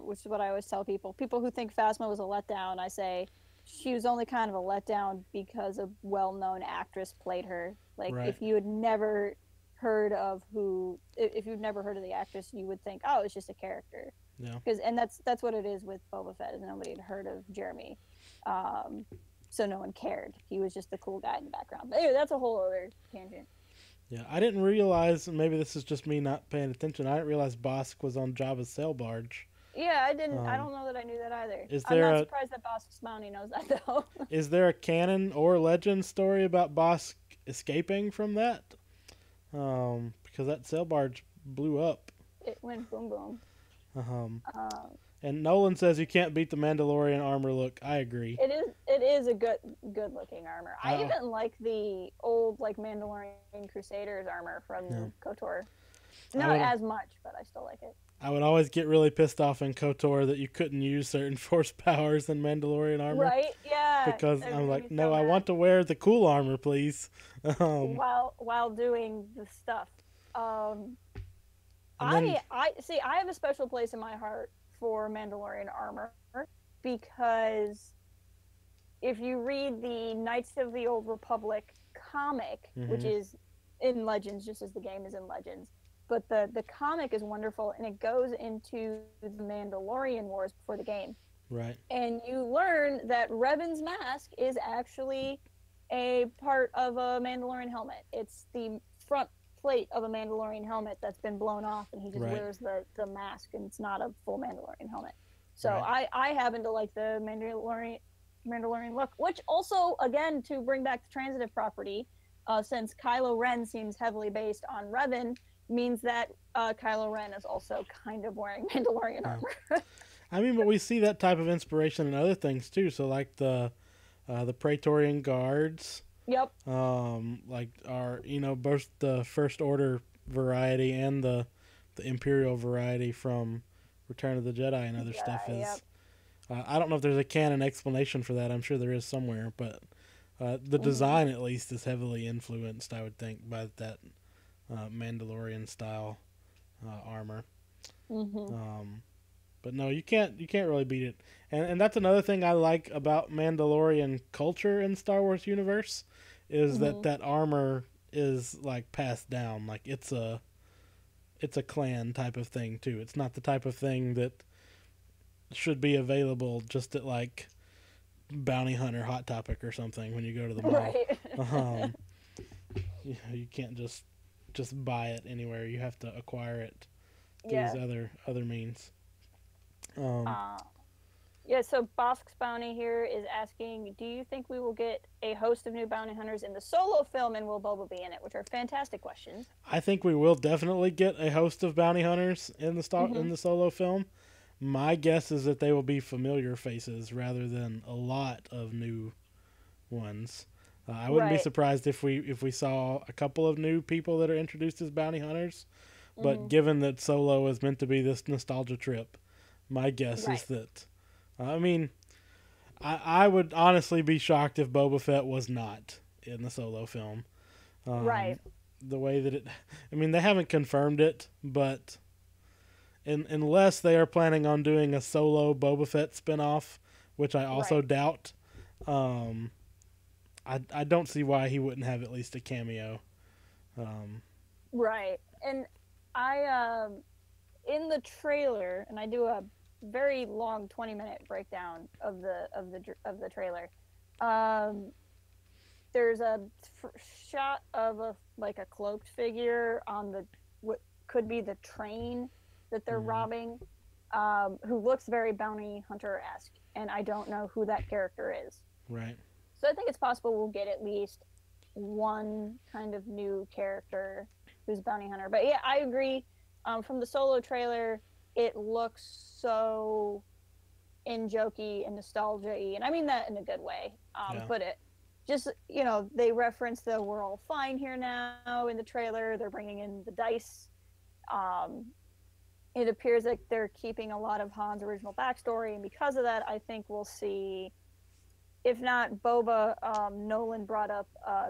Which is what I always tell people. People who think Phasma was a letdown, I say she was only kind of a letdown because a well-known actress played her. Like, Right. if you had never heard of if you'd never heard of the actress, you would think, oh, it's just a character. Yeah. And that's what it is with Boba Fett. Is nobody had heard of Jeremy, so no one cared. He was just the cool guy in the background. But anyway, that's a whole other tangent. Yeah, I didn't realize. Maybe this is just me not paying attention. I didn't realize Bosk was on Jabba's sail barge. Yeah, I didn't. I don't know that I knew that either. I'm not surprised that Bosk's Bounty knows that though. Is there a canon or legend story about Bosk escaping from that? Because that sail barge blew up. It went boom boom. And Nolan says you can't beat the Mandalorian armor look. I agree. It is a good looking armor. I even like the old Mandalorian Crusaders armor from KOTOR. Not as much, but I still like it. I would always get really pissed off in KOTOR that you couldn't use certain force powers in Mandalorian armor. Right? Yeah. Because I'm like, no, I want to wear the cool armor, please. While doing the stuff. I have a special place in my heart for Mandalorian armor because if you read the Knights of the Old Republic comic, which is in Legends, just as the game is in Legends, but the comic is wonderful and it goes into the Mandalorian Wars before the game. Right. And you learn that Revan's mask is actually a part of a Mandalorian helmet. It's the front plate of a Mandalorian helmet that's been blown off and he just wears the mask and it's not a full Mandalorian helmet. So I happen to like the Mandalorian look, which also, again, to bring back the transitive property, since Kylo Ren seems heavily based on Revan, means that Kylo Ren is also kind of wearing Mandalorian armor. I mean, but we see that type of inspiration in other things too. So like the Praetorian Guards. Yep. Like our both the First Order variety and the Imperial variety from Return of the Jedi and other stuff is. Yep. I don't know if there's a canon explanation for that. I'm sure there is somewhere, but the design at least is heavily influenced, I would think, by that Mandalorian style armor. But no, you can't really beat it. And that's another thing I like about Mandalorian culture in Star Wars universe is that armor is like passed down. Like it's a clan type of thing too. It's not the type of thing that should be available just at like Bounty Hunter Hot Topic or something when you go to the mall. Right. You can't just buy it anywhere. You have to acquire it through other means. So Bosk's Bounty here is asking, do you think we will get a host of new bounty hunters in the solo film and will Boba be in it? Which are fantastic questions. I think we will definitely get a host of bounty hunters in the solo film. My guess is that they will be familiar faces rather than a lot of new ones. I wouldn't be surprised if we saw a couple of new people that are introduced as bounty hunters. But given that Solo is meant to be this nostalgia trip, my guess is that... I mean, I would honestly be shocked if Boba Fett was not in the Solo film. the way that it. I mean, they haven't confirmed it, but unless they are planning on doing a solo Boba Fett spinoff, which I also Right. doubt, um, I don't see why he wouldn't have at least a cameo. Um, Right. And I in the trailer, and I do a very long 20-minute breakdown of the trailer. Um, there's a shot of a like a cloaked figure on the what could be the train that they're mhm, robbing, who looks very bounty hunter esque, and I don't know who that character is. right. So I think it's possible we'll get at least one kind of new character who's bounty hunter. But yeah, I agree. From the solo trailer, it looks so in jokey and nostalgia y, and I mean that in a good way. Yeah. But it just they reference the "we're all fine here now" in the trailer. They're bringing in the dice. Um, it appears like they're keeping a lot of Han's original backstory, and because of that, I think we'll see. If not Boba, Nolan brought up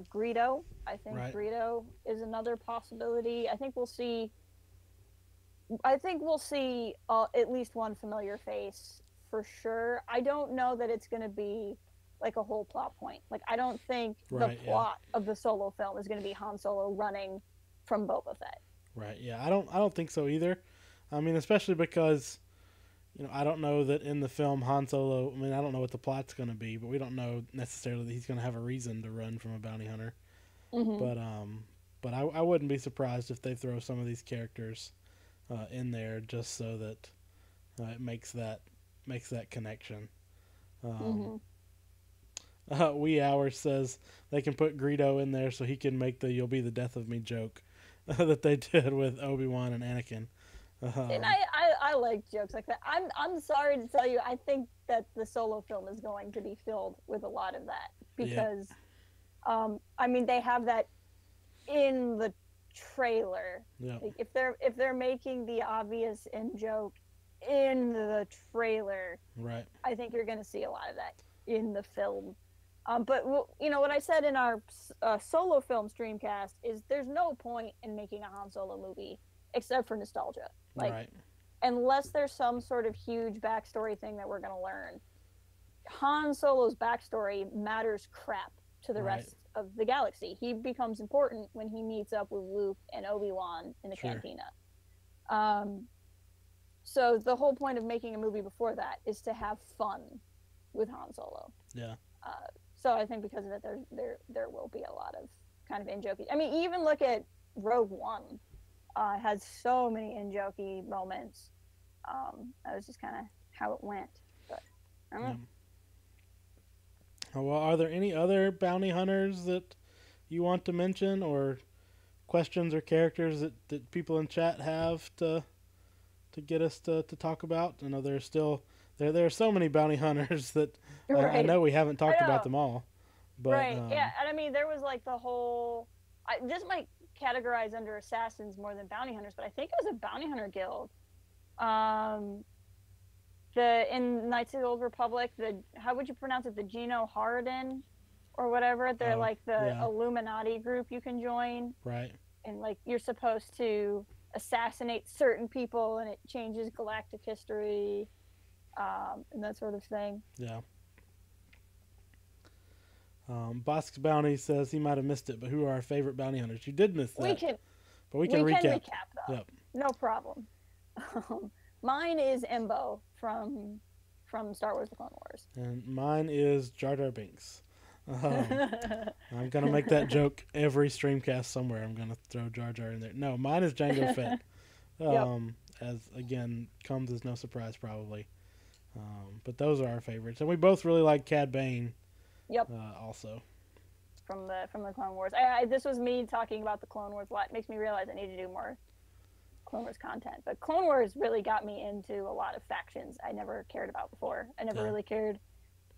Greedo. I think Right. Greedo is another possibility. I think we'll see. I think we'll see at least one familiar face for sure. I don't know that it's going to be like a whole plot point. Like I don't think the Right. Yeah. plot of the Solo film is going to be Han Solo running from Boba Fett. Right. Yeah. I don't think so either. I mean, especially because I don't know that in the film Han Solo. I mean, I don't know what the plot's going to be, but we don't know necessarily that he's going to have a reason to run from a bounty hunter. Mm-hmm. But I wouldn't be surprised if they throw some of these characters in there just so that it makes that connection. Um, Mm-hmm. Wee Hours says they can put Greedo in there so he can make the "You'll be the death of me" joke that they did with Obi-Wan and Anakin. And Um, I like jokes like that. I'm sorry to tell you, I think that the Solo film is going to be filled with a lot of that yeah, because, I mean, they have that in the trailer. yeah, Like if they're making the obvious in joke in the trailer, right, I think you're going to see a lot of that in the film. But what I said in our solo film streamcast is there's no point in making a Han Solo movie except for nostalgia. Like right, unless there's some sort of huge backstory thing that we're going to learn, Han Solo's backstory matters crap to the right, rest of the galaxy. He becomes important when he meets up with Luke and Obi-Wan in the sure, cantina. Um, so the whole point of making a movie before that is to have fun with Han Solo. yeah, Uh, so I think because of it, there will be a lot of kind of in jokey. I mean, even look at Rogue One. Has so many in jokey moments. That was just kind of how it went. But I don't yeah. know. Well, are there any other bounty hunters that you want to mention, or questions or characters that people in chat have to get us to talk about? I know there's still there are so many bounty hunters that I Right. know we haven't I talked about know. them all, but Right. Yeah. And I mean, there was like the whole. This might categorize under assassins more than bounty hunters, but I think it was a bounty hunter guild. Um, the in Knights of the Old Republic, the how would you pronounce it? The Geno Haradin or whatever. They're oh like the yeah, Illuminati group you can join, right, and like you're supposed to assassinate certain people, and it changes galactic history, and that sort of thing. yeah. Bosk's Bounty says he might have missed it, but who are our favorite bounty hunters? You did miss We that, can but we can we can recap. recap though, Yep. no problem. Mine is Embo from Star Wars: The Clone Wars. And mine is Jar Jar Binks. I'm gonna make that joke every streamcast somewhere. I'm gonna throw Jar Jar in there. No, mine is Jango Fett. Yep. As again comes as no surprise probably. But those are our favorites, and we both really like Cad Bane. Yep. Also. From the Clone Wars. This was me talking about the Clone Wars a lot. It makes me realize I need to do more Clone Wars content. But Clone Wars really got me into a lot of factions I never cared about before. I never really cared.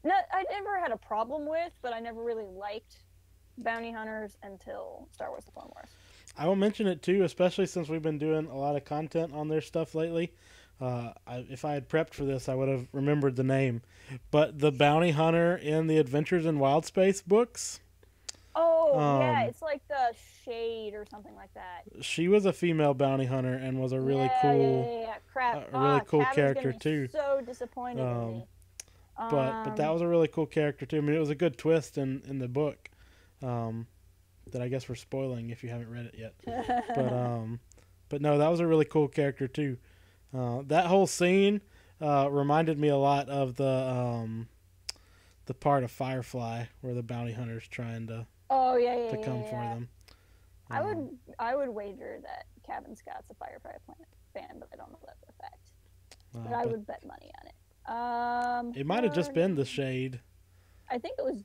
I never had a problem with, but I never really liked bounty hunters until Star Wars: The Clone Wars. I will mention it too, especially since we've been doing a lot of content on their stuff lately. If I had prepped for this, I would have remembered the name. But the bounty hunter in the Adventures in Wild Space books, Oh yeah, Um, it's like the shade or something like that. she was a female bounty hunter and was a really Yeah, yeah, cool, yeah, yeah. Crap. a really cool Cavin's gonna character be too. so disappointed in Um, me. but that was a really cool character too. I mean, it was a good twist in the book. Um, that I guess we're spoiling if you haven't read it yet. But but no, that was a really cool character too. That whole scene reminded me a lot of the part of Firefly where the bounty hunter's trying Oh yeah, yeah, to yeah, come yeah, for yeah. them. I Um, would I would wager that Kevin Scott's a Firefly Planet fan, but I don't know that for a fact. But I but would bet money on it. it might have Her just been the name. shade. I think it was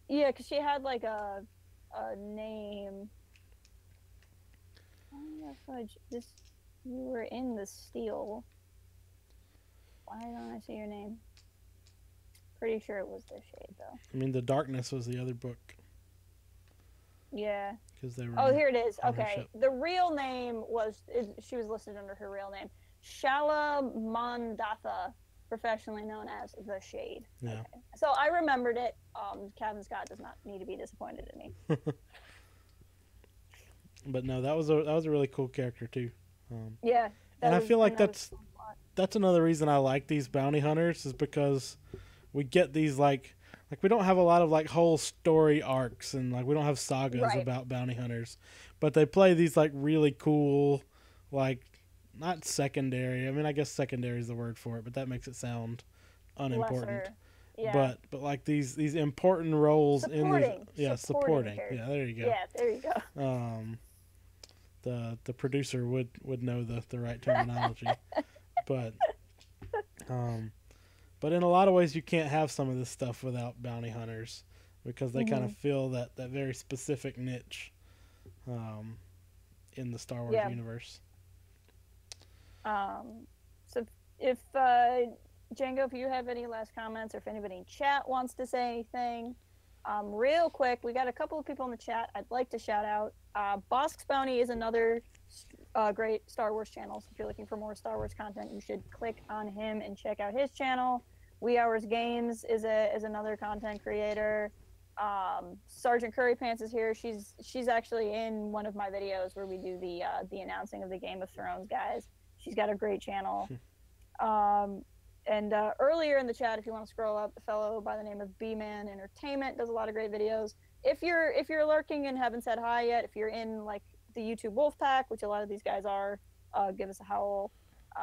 yeah, because she had like a name. Oh, fudge. This you were in the steel. Why don't I see your name? Pretty sure it was the shade though. I mean, the darkness was the other book Yeah. because they were Oh, here it is. on her Okay. ship. The real name was she was listed under her real name, Shala Mandatha, professionally known as the Shade. Yeah. Okay. So I remembered it. Kevin Scott does not need to be disappointed in me. But no, that was a really cool character too. Yeah. And I feel like that was that's another reason I like these bounty hunters is because we get these like we don't have a lot of like whole story arcs and like we don't have sagas right. about bounty hunters, but they play these like really cool like not secondary. I mean, I guess secondary is the word for it, but that makes it sound unimportant. Lesser. Yeah. But like these important roles supporting. in these supporting. Yeah, there you go. Yeah, there you go. The producer would know the right terminology. but but in a lot of ways you can't have some of this stuff without bounty hunters because they kind of fill that very specific niche in the Star Wars universe. So if Django, if you have any last comments or if anybody in chat wants to say anything, real quick, we got a couple of people in the chat I'd like to shout out. Bosk's Bounty is another great Star Wars channel. So if you're looking for more Star Wars content, you should click on him and check out his channel. Wee Hours Games is another content creator. Sergeant Curry Pants is here. She's actually in one of my videos where we do the announcing of the Game of Thrones guys. She's got a great channel. And earlier in the chat, if you want to scroll up, a fellow by the name of B-Man Entertainment does a lot of great videos. If you're lurking and haven't said hi yet, if you're in like the YouTube Wolfpack, which a lot of these guys are, give us a howl.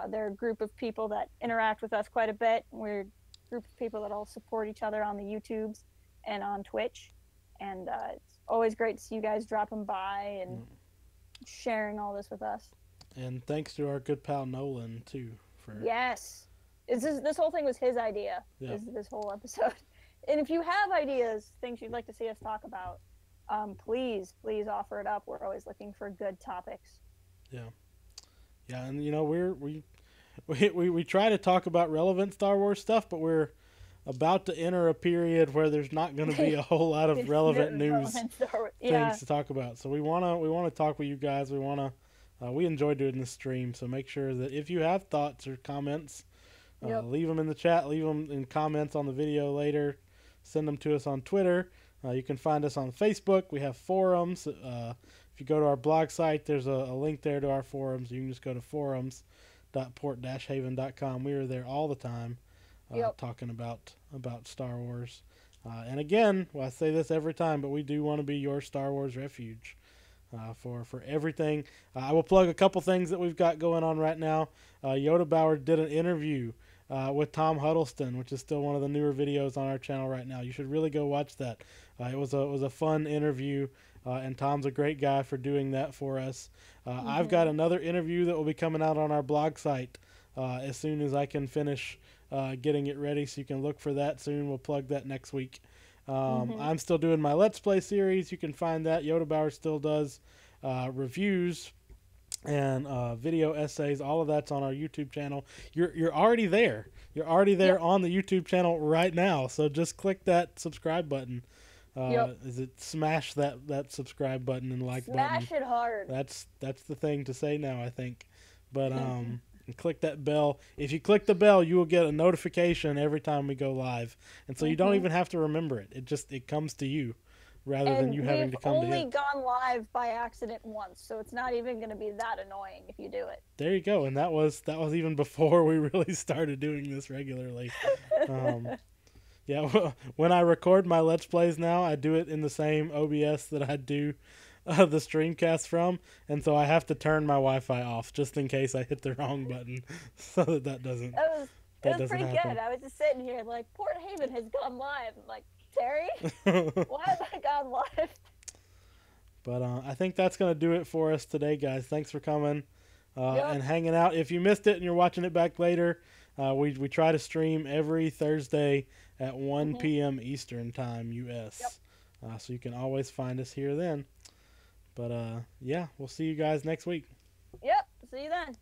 They're a group of people that interact with us quite a bit. We're a group of people that all support each other on the YouTubes and on Twitch. And it's always great to see you guys dropping by and sharing all this with us. And thanks to our good pal Nolan too for yes. This whole thing was his idea. Yeah. This whole episode. And if you have ideas, things you'd like to see us talk about, please offer it up. We're always looking for good topics. Yeah, and you know we try to talk about relevant Star Wars stuff, but we're about to enter a period where there's not going to be a whole lot of relevant news things to talk about. So we wanna talk with you guys. We enjoy doing this stream. So make sure that if you have thoughts or comments, leave them in the chat, leave them in comments on the video later, send them to us on Twitter. You can find us on Facebook. We have forums. If you go to our blog site, there's a link there to our forums. You can just go to forums.port-haven.com. We are there all the time talking about Star Wars. And again, I say this every time, but we do want to be your Star Wars refuge. For everything. I will plug a couple things that we've got going on right now. Yoda Bauer did an interview with Tom Huddleston, which is still one of the newer videos on our channel right now. You should really go watch that. It was a fun interview, and Tom's a great guy for doing that for us. I've got another interview that will be coming out on our blog site as soon as I can finish getting it ready, so you can look for that soon. We'll plug that next week. I'm still doing my Let's Play series. You can find that. Yoda Bauer still does reviews and video essays. All of that's on our YouTube channel. You're already there. You're already there on the YouTube channel right now. So just click that subscribe button. Is it smash that subscribe button and like button? Smash it hard. That's the thing to say now, I think. But and click that bell. If you click the bell, you will get a notification every time we go live, and so you don't even have to remember it. It comes to you. rather than And you having we've to come to only it. gone live by accident once, so it's not even going to be that annoying if you do There you go. And that was even before we really started doing this regularly. Um, it. yeah, when I record my Let's Plays now, I do it in the same OBS that I do the StreamCast from, and so I have to turn my Wi-Fi off just in case I hit the wrong button, so that doesn't It was it that was doesn't pretty good. happen. I was just sitting here like Port Haven has gone live. I'm like, Terry, why has that gone live? But I think that's going to do it for us today, guys. Thanks for coming Yep. and hanging out. If you missed it and you're watching it back later, we try to stream every Thursday at 1 Hmm. p.m. Eastern Time, Yep. U.S. So you can always find us here then. But yeah, we'll see you guys next week. Yep. See you then.